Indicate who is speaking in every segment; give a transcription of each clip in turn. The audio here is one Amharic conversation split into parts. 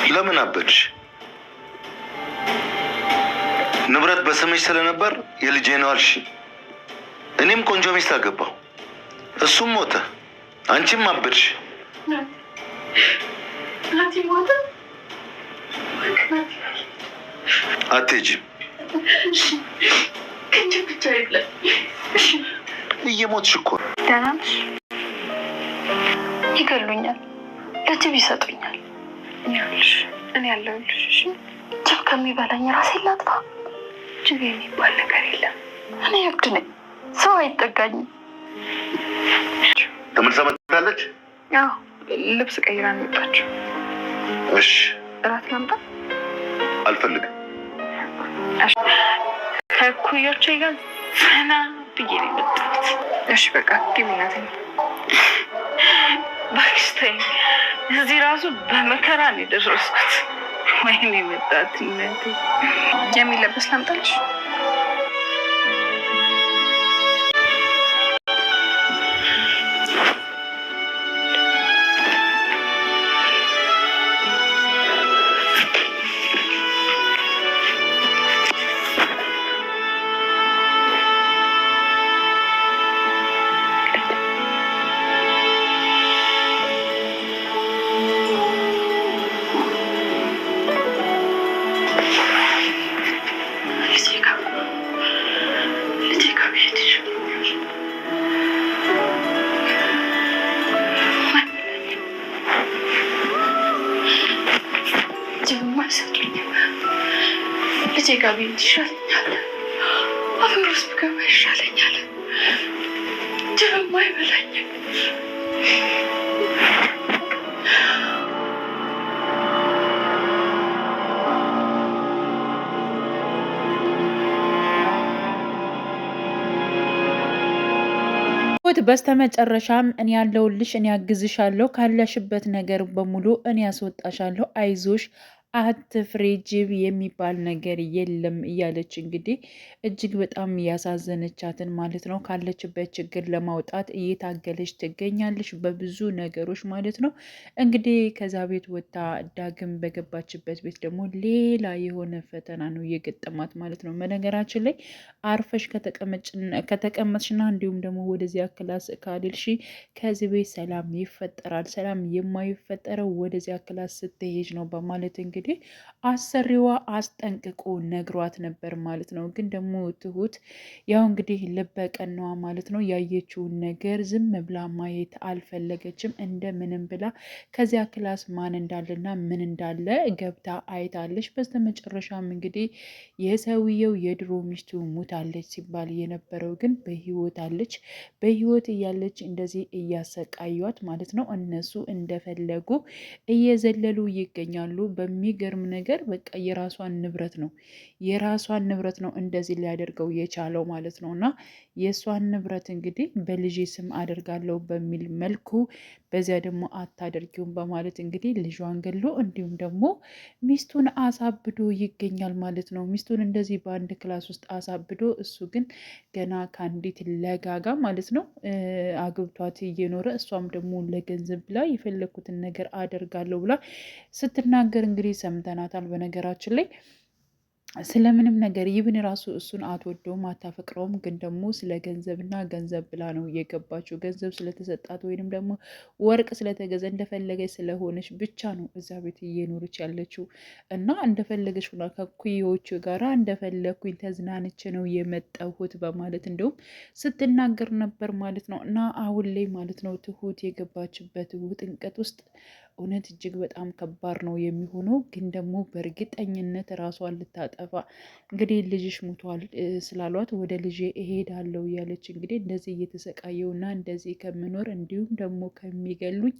Speaker 1: ለምን አበድሽ? ንብረት በስምሽ ስለነበር የልጄ ነው አልሽ። እኔም ቆንጆ ሚስት አገባሁ፣ እሱም ሞተ፣ አንቺም አበድሽ።
Speaker 2: ናቲ ሞተ።
Speaker 1: አትሄጂም።
Speaker 2: ክንድ ብቻ የለም።
Speaker 1: እየሞትሽ እኮ።
Speaker 2: ደህና ነሽ? ይገሉኛል፣ ለጅብ ይሰጡኛል። ይኸውልሽ እኔ ያለሁልሽ። ጅብ ከሚበላኝ ራሴን ላጥፋ። ጅብ የሚባል ነገር የለም። እኔ እብድ ነኝ፣ ሰው አይጠጋኝም።
Speaker 1: ተመልሳ መጥታለች?
Speaker 2: አዎ፣ ልብስ ቀይራ ነው የመጣችው።
Speaker 1: እሺ፣
Speaker 2: እራት ላምጣ?
Speaker 1: አልፈልግም።
Speaker 2: ከእኩዮቼ ጋር ዘና ብዬ ነው የመጣሁት። እሺ በቃ ግቢ ናት። እባክሽ ተይኝ። እዚህ ራሱ በመከራ ነው የደረስኩት። ወይኔ መጣት እናቴ። የሚለበስ ላምጣልሽ? ልጄ ጋር ብሄድ ይሻለኛል። አፈር ውስጥ ብገባ ይሻለኛል። ጅብም አይበላኝም።
Speaker 3: በስተመጨረሻም እኔ ያለሁልሽ፣ እኔ ያግዝሻለሁ፣ ካለሽበት ነገር በሙሉ እኔ ያስወጣሻለሁ፣ አይዞሽ አትፍሬ፣ ጅብ የሚባል ነገር የለም እያለች እንግዲህ እጅግ በጣም ያሳዘነቻትን ማለት ነው ካለችበት ችግር ለማውጣት እየታገለች ትገኛለች በብዙ ነገሮች ማለት ነው። እንግዲህ ከዛ ቤት ወጥታ ዳግም በገባችበት ቤት ደግሞ ሌላ የሆነ ፈተና ነው እየገጠማት ማለት ነው። በነገራችን ላይ አርፈሽ ከተቀመጥሽና እንዲሁም ደግሞ ወደዚያ ክላስ ካልልሽ ከዚህ ቤት ሰላም ይፈጠራል። ሰላም የማይፈጠረው ወደዚያ ክላስ ስትሄጅ ነው በማለት እንግዲህ አሰሪዋ አስጠንቅቆ ነግሯት ነበር ማለት ነው። ግን ደግሞ ትሁት ያው እንግዲህ ልበቀናዋ ማለት ነው ያየችውን ነገር ዝም ብላ ማየት አልፈለገችም። እንደምንም ብላ ከዚያ ክላስ ማን እንዳለና ምን እንዳለ ገብታ አይታለች። በስተመጨረሻም እንግዲህ የሰውየው የድሮ ሚስቱ ሙታለች ሲባል የነበረው ግን በህይወት አለች። በህይወት እያለች እንደዚህ እያሰቃዩት ማለት ነው። እነሱ እንደፈለጉ እየዘለሉ ይገኛሉ። የሚገርም ነገር በቃ የራሷን ንብረት ነው እንደዚህ ሊያደርገው የቻለው ማለት ነው። እና የእሷን ንብረት እንግዲህ በልጄ ስም አደርጋለሁ በሚል መልኩ በዚያ ደግሞ አታደርጊውም በማለት እንግዲህ ልጇን ገሎ እንዲሁም ደግሞ ሚስቱን አሳብዶ ይገኛል ማለት ነው። ሚስቱን እንደዚህ በአንድ ክላስ ውስጥ አሳብዶ እሱ ግን ገና ከአንዲት ለጋጋ ማለት ነው አግብቷት እየኖረ እሷም ደግሞ ለገንዘብ ብላ የፈለግኩትን ነገር አደርጋለሁ ብላ ስትናገር እንግዲህ ሰምተናታል። በነገራችን ላይ ስለምንም ነገር ይብን ራሱ እሱን አትወደውም አታፈቅረውም። ግን ደግሞ ስለ ገንዘብና ገንዘብ ብላ ነው የገባችው። ገንዘብ ስለተሰጣት ወይንም ደግሞ ወርቅ ስለተገዘ እንደፈለገች ስለሆነች ብቻ ነው እዛ ቤት እየኖረች ያለችው እና እንደፈለገች ሆና ከኩዮቹ ጋራ እንደፈለግኩኝ ተዝናንቼ ነው የመጣሁት በማለት እንደውም ስትናገር ነበር ማለት ነው። እና አሁን ላይ ማለት ነው ትሁት የገባችበት ውጥንቀት ውስጥ እውነት እጅግ በጣም ከባድ ነው የሚሆነው። ግን ደግሞ በእርግጠኝነት ራሷን ልታጠፋ እንግዲህ ልጅሽ ሙቷል ስላሏት ወደ ልጄ እሄዳለሁ እያለች እንግዲህ እንደዚህ እየተሰቃየውና እንደዚህ ከምኖር እንዲሁም ደግሞ ከሚገሉኝ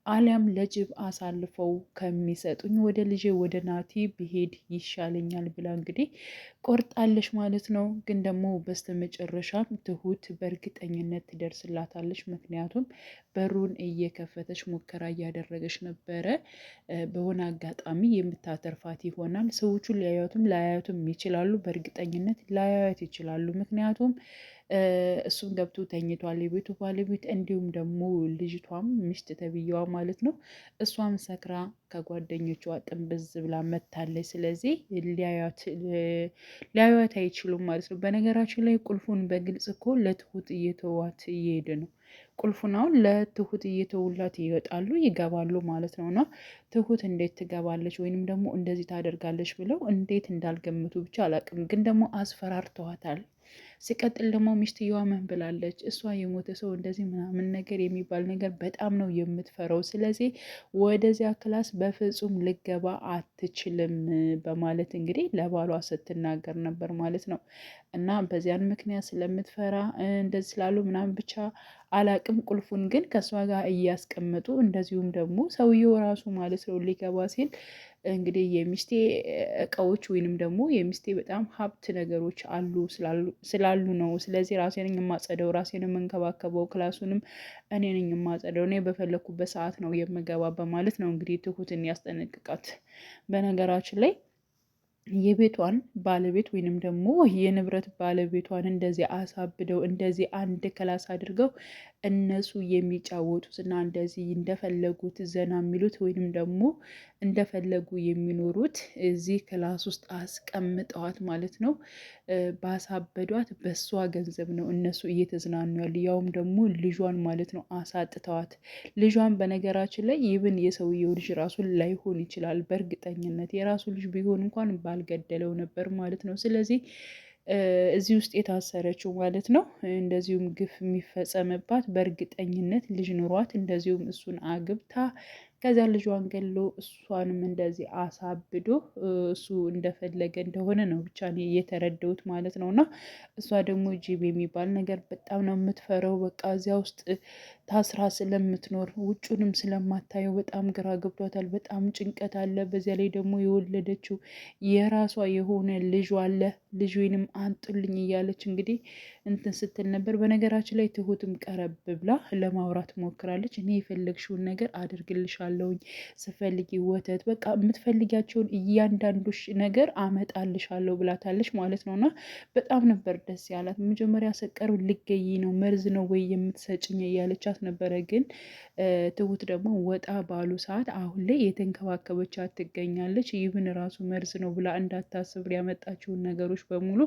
Speaker 3: አሊያም ለጅብ አሳልፈው ከሚሰጡኝ ወደ ልጄ ወደ ናቲ ብሄድ ይሻለኛል ብላ እንግዲህ ቆርጣለች ማለት ነው። ግን ደግሞ በስተመጨረሻ ትሁት በእርግጠኝነት ትደርስላታለች። ምክንያቱም በሩን እየከፈተች ሙከራ እያደረገች ነበረ። በሆነ አጋጣሚ የምታተርፋት ይሆናል። ሰዎቹ ሊያዩትም ላያዩትም ይችላሉ። በእርግጠኝነት ላያዩት ይችላሉ። ምክንያቱም እሱም ገብቶ ተኝቷል፣ የቤቱ ባለቤት እንዲሁም ደግሞ ልጅቷም ሚስት ተብዬዋ ማለት ነው። እሷም ሰክራ ከጓደኞቿ ጥንብዝ ብላ መታለች። ስለዚህ ሊያዩት አይችሉም ማለት ነው። በነገራችን ላይ ቁልፉን በግልጽ እኮ ለትሁት እየተዋት እየሄደ ነው። ቁልፉን አሁን ለትሁት እየተውላት ይወጣሉ ይገባሉ ማለት ነው። እና ትሁት እንዴት ትገባለች ወይንም ደግሞ እንደዚህ ታደርጋለች ብለው እንዴት እንዳልገምቱ ብቻ አላውቅም፣ ግን ደግሞ አስፈራርተዋታል። ሲቀጥል ደግሞ ሚስትየዋ ምን ብላለች? እሷ የሞተ ሰው እንደዚህ ምናምን ነገር የሚባል ነገር በጣም ነው የምትፈራው። ስለዚህ ወደዚያ ክላስ በፍጹም ልገባ አትችልም በማለት እንግዲህ ለባሏ ስትናገር ነበር ማለት ነው። እና በዚያን ምክንያት ስለምትፈራ እንደዚህ ስላሉ ምናምን ብቻ አላቅም። ቁልፉን ግን ከእሷ ጋር እያስቀመጡ እንደዚሁም ደግሞ ሰውየው ራሱ ማለት ነው ሊገባ ሲል እንግዲህ የሚስቴ እቃዎች ወይንም ደግሞ የሚስቴ በጣም ሀብት ነገሮች አሉ ስላሉ ነው። ስለዚህ ራሴ ነኝ የማጸደው፣ ራሴ ነኝ የምንከባከበው፣ ክላሱንም እኔ ነኝ የማጸደው፣ እኔ በፈለግኩበት ሰዓት ነው የምገባ በማለት ነው እንግዲህ ትሁትን ያስጠነቅቃት። በነገራችን ላይ የቤቷን ባለቤት ወይንም ደግሞ የንብረት ባለቤቷን እንደዚህ አሳብደው እንደዚህ አንድ ክላስ አድርገው እነሱ የሚጫወቱት እና እንደዚህ እንደፈለጉት ዘና የሚሉት ወይንም ደግሞ እንደፈለጉ የሚኖሩት እዚህ ክላስ ውስጥ አስቀምጠዋት ማለት ነው። ባሳበዷት በሷ ገንዘብ ነው እነሱ እየተዝናኑ ያሉ፣ ያውም ደግሞ ልጇን ማለት ነው አሳጥተዋት። ልጇን በነገራችን ላይ ይብን የሰውየው ልጅ ራሱን ላይሆን ይችላል። በእርግጠኝነት የራሱ ልጅ ቢሆን እንኳን ባልገደለው ነበር ማለት ነው። ስለዚህ እዚህ ውስጥ የታሰረችው ማለት ነው እንደዚሁም ግፍ የሚፈጸምባት በእርግጠኝነት ልጅ ኑሯት እንደዚሁም እሱን አግብታ ከዚያ ልጇን ገሎ እሷንም እንደዚህ አሳብዶ እሱ እንደፈለገ እንደሆነ ነው ብቻ እኔ የተረዳሁት ማለት ነው። እና እሷ ደግሞ ጅብ የሚባል ነገር በጣም ነው የምትፈረው። በቃ እዚያ ውስጥ ታስራ ስለምትኖር ውጩንም ስለማታየው በጣም ግራ ገብቷታል። በጣም ጭንቀት አለ። በዚያ ላይ ደግሞ የወለደችው የራሷ የሆነ ልጇ አለ። ልጅ ወይንም አንጡልኝ እያለች እንግዲህ እንትን ስትል ነበር። በነገራችን ላይ ትሁትም ቀረብ ብላ ለማውራት ሞክራለች። እኔ የፈለግሽውን ነገር አድርግልሻለሁኝ፣ ስፈልጊ ወተት፣ በቃ የምትፈልጊያቸውን እያንዳንዱሽ ነገር አመጣልሻለሁ ብላታለች ማለት ነው። እና በጣም ነበር ደስ ያላት። መጀመሪያ ሰቀሩ ልገይ ነው መርዝ ነው ወይ የምትሰጭኝ እያለቻት ነበረ። ግን ትሁት ደግሞ ወጣ ባሉ ሰዓት አሁን ላይ የተንከባከበቻት ትገኛለች። ይህን ራሱ መርዝ ነው ብላ እንዳታስብ ያመጣችውን ነገሮች በሙሉ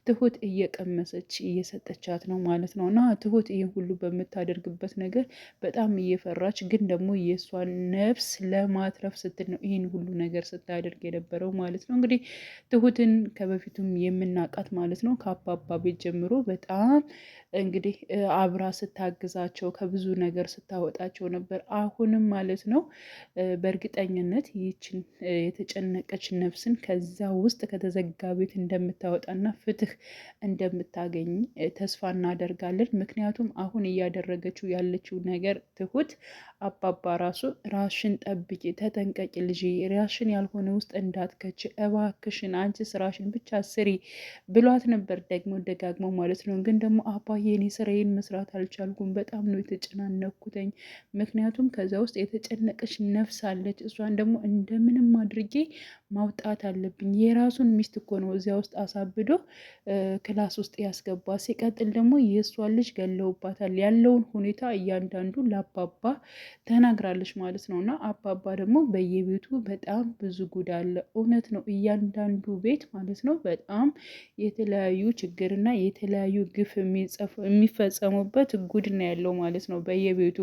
Speaker 3: ትሁት እየቀመሰች እየሰጠቻት ነው ማለት ነው። እና ትሁት ይህን ሁሉ በምታደርግበት ነገር በጣም እየፈራች ግን ደግሞ የእሷን ነፍስ ለማትረፍ ስትል ነው ይህን ሁሉ ነገር ስታደርግ የነበረው ማለት ነው። እንግዲህ ትሁትን ከበፊቱም የምናውቃት ማለት ነው ከአባባ ቤት ጀምሮ በጣም እንግዲህ አብራ ስታግዛቸው ከብዙ ነገር ስታወጣቸው ነበር። አሁንም ማለት ነው በእርግጠኝነት ይህችን የተጨነቀች ነፍስን ከዛ ውስጥ ከተዘጋ ቤት እንደምታወጣና ፍትህ እንደምታገኝ ተስፋ እናደርጋለን። ምክንያቱም አሁን እያደረገችው ያለችው ነገር ትሁት አባባ ራሱ ራሽን ጠብቂ፣ ተጠንቀቂ ልጅ፣ ራሽን ያልሆነ ውስጥ እንዳትከች እባክሽን፣ አንቺ ስራሽን ብቻ ስሪ ብሏት ነበር ደግሞ ደጋግሞ ማለት ነው። ግን ደግሞ አባዬ እኔ ስራዬን መስራት አልቻልኩም፣ በጣም ነው የተጨናነኩተኝ። ምክንያቱም ከዛ ውስጥ የተጨነቀች ነፍስ አለች። እሷን ደግሞ እንደምንም አድርጌ ማውጣት አለብኝ። የራሱን ሚስት እኮ ነው እዚያ ውስጥ አሳብዶ ክላስ ውስጥ ያስገባ። ሲቀጥል ደግሞ የእሷን ልጅ ገለውባታል። ያለውን ሁኔታ እያንዳንዱ ለአባባ ተናግራለች ማለት ነው። እና አባባ ደግሞ በየቤቱ በጣም ብዙ ጉድ አለ። እውነት ነው፣ እያንዳንዱ ቤት ማለት ነው በጣም የተለያዩ ችግርና የተለያዩ ግፍ የሚፈጸሙበት ጉድ ነው ያለው ማለት ነው በየቤቱ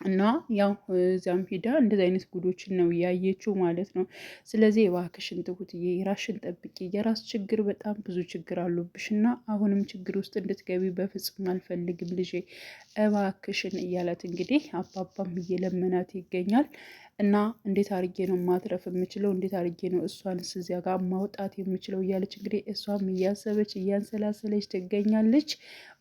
Speaker 3: እና ያው እዚያም ሂዳ እንደዚህ አይነት ጉዶችን ነው ያየችው ማለት ነው። ስለዚህ እባክሽን ትሁትዬ የራስሽን ጠብቂ፣ የራስ ችግር በጣም ብዙ ችግር አሉብሽ እና አሁንም ችግር ውስጥ እንድትገቢ በፍጹም አልፈልግም ልጄ እባክሽን እያላት እንግዲህ አባባም እየለመናት ይገኛል። እና እንዴት አድርጌ ነው ማትረፍ የምችለው? እንዴት አድርጌ ነው እሷንስ እዚያ ጋር ማውጣት የምችለው? እያለች እንግዲህ እሷም እያሰበች እያንሰላሰለች ትገኛለች።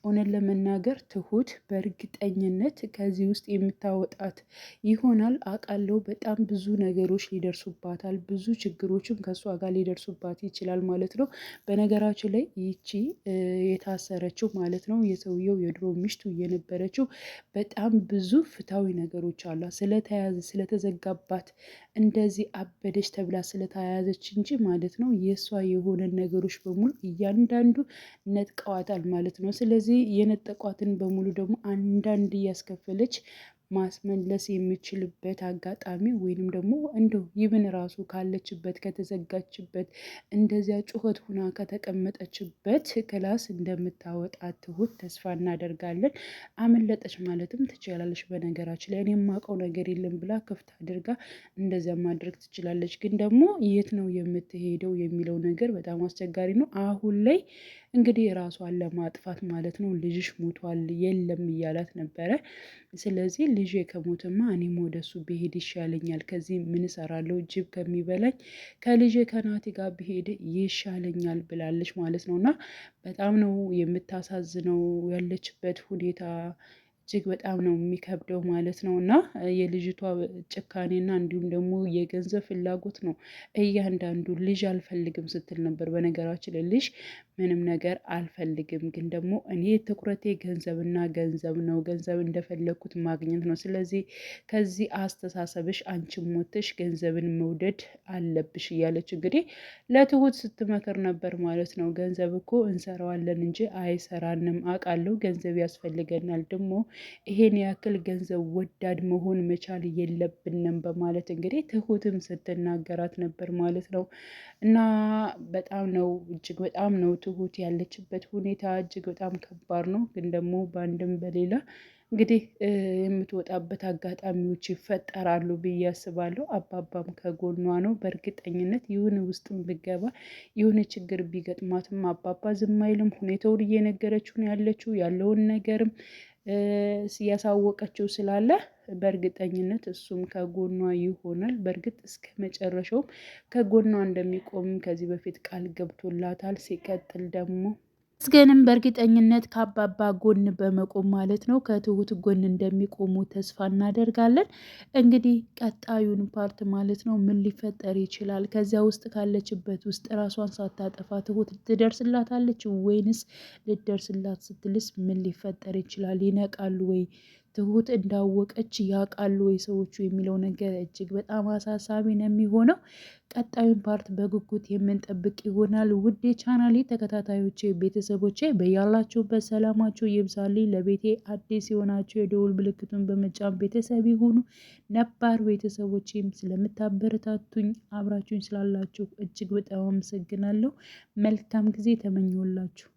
Speaker 3: እውነት ለመናገር ትሁት በእርግጠኝነት ከዚህ ውስጥ የምታወጣት ይሆናል አውቃለሁ። በጣም ብዙ ነገሮች ሊደርሱባታል፣ ብዙ ችግሮችም ከእሷ ጋር ሊደርሱባት ይችላል ማለት ነው። በነገራችን ላይ ይቺ የታሰረችው ማለት ነው የሰውየው የድሮ ሚስቱ የነበረችው በጣም ብዙ ፍትሃዊ ነገሮች አሏት። ስለተያዘ ስለተዘጋ ያጋባት እንደዚህ አበደች ተብላ ስለተያያዘች እንጂ ማለት ነው የእሷ የሆነ ነገሮች በሙሉ እያንዳንዱ ነጥቀዋታል ማለት ነው። ስለዚህ የነጠቋትን በሙሉ ደግሞ አንዳንድ እያስከፈለች ማስመለስ የሚችልበት አጋጣሚ ወይንም ደግሞ እንደው ይብን ራሱ ካለችበት ከተዘጋችበት እንደዚያ ጩኸት ሁና ከተቀመጠችበት ክላስ እንደምታወጣት ትሁት ተስፋ እናደርጋለን። አመለጠች ማለትም ትችላለች። በነገራችን ላይ እኔ የማውቀው ነገር የለም ብላ ክፍት አድርጋ እንደዚያ ማድረግ ትችላለች። ግን ደግሞ የት ነው የምትሄደው የሚለው ነገር በጣም አስቸጋሪ ነው። አሁን ላይ እንግዲህ ራሷን ለማጥፋት ማለት ነው። ልጅሽ ሞቷል የለም እያላት ነበረ። ስለዚህ ልጄ ከሞትማ እኔም ወደሱ ብሄድ ይሻለኛል፣ ከዚህ ምን እሰራለሁ ጅብ ከሚበላኝ ከልጄ ከናቲ ጋር ብሄድ ይሻለኛል ብላለች ማለት ነው። እና በጣም ነው የምታሳዝነው ያለችበት ሁኔታ እጅግ በጣም ነው የሚከብደው ማለት ነው። እና የልጅቷ ጭካኔና እንዲሁም ደግሞ የገንዘብ ፍላጎት ነው እያንዳንዱ ልጅ አልፈልግም ስትል ነበር። በነገራችን ላይ ልጅ ምንም ነገር አልፈልግም፣ ግን ደግሞ እኔ ትኩረቴ ገንዘብና ገንዘብ ነው፣ ገንዘብ እንደፈለግኩት ማግኘት ነው። ስለዚህ ከዚህ አስተሳሰብሽ አንቺም ሞተሽ ገንዘብን መውደድ አለብሽ እያለች እንግዲህ ለትሁት ስትመክር ነበር ማለት ነው። ገንዘብ እኮ እንሰራዋለን እንጂ አይሰራንም፣ አውቃለሁ ገንዘብ ያስፈልገናል፣ ደግሞ ይሄን ያክል ገንዘብ ወዳድ መሆን መቻል የለብንም በማለት እንግዲህ ትሁትም ስትናገራት ነበር ማለት ነው። እና በጣም ነው እጅግ በጣም ነው ትሁት ያለችበት ሁኔታ እጅግ በጣም ከባድ ነው። ግን ደግሞ በአንድም በሌላ እንግዲህ የምትወጣበት አጋጣሚዎች ይፈጠራሉ ብዬ አስባለሁ። አባባም ከጎኗ ነው በእርግጠኝነት። የሆነ ውስጥም ብገባ የሆነ ችግር ቢገጥማትም አባባ ዝም አይልም። ሁኔታውን እየነገረችው ነው ያለችው ያለውን ነገርም እያሳወቀችው ስላለ በእርግጠኝነት እሱም ከጎኗ ይሆናል። በእርግጥ እስከ መጨረሻውም ከጎኗ እንደሚቆም ከዚህ በፊት ቃል ገብቶላታል። ሲቀጥል ደግሞ መስገንም በእርግጠኝነት ከአባባ ጎን በመቆም ማለት ነው ከትሁት ጎን እንደሚቆሙ ተስፋ እናደርጋለን። እንግዲህ ቀጣዩን ፓርት ማለት ነው ምን ሊፈጠር ይችላል? ከዚያ ውስጥ ካለችበት ውስጥ ራሷን ሳታጠፋ ትሁት ትደርስላታለች ወይንስ ልደርስላት ስትልስ ምን ሊፈጠር ይችላል? ይነቃሉ ወይ? ትሁት እንዳወቀች ያውቃሉ ወይ ሰዎቹ የሚለው ነገር እጅግ በጣም አሳሳቢ ነው የሚሆነው። ቀጣዩን ፓርት በጉጉት የምንጠብቅ ይሆናል። ውድ ቻናሌ ተከታታዮቼ ቤተሰቦቼ በያላችሁበት ሰላማችሁ ይብዛልኝ። ለቤቴ አዲስ የሆናችሁ የደውል ምልክቱን በመጫን ቤተሰብ ይሁኑ። ነባር ቤተሰቦቼም ስለምታበረታቱኝ አብራችሁኝ ስላላችሁ እጅግ በጣም አመሰግናለሁ። መልካም ጊዜ ተመኘሁላችሁ።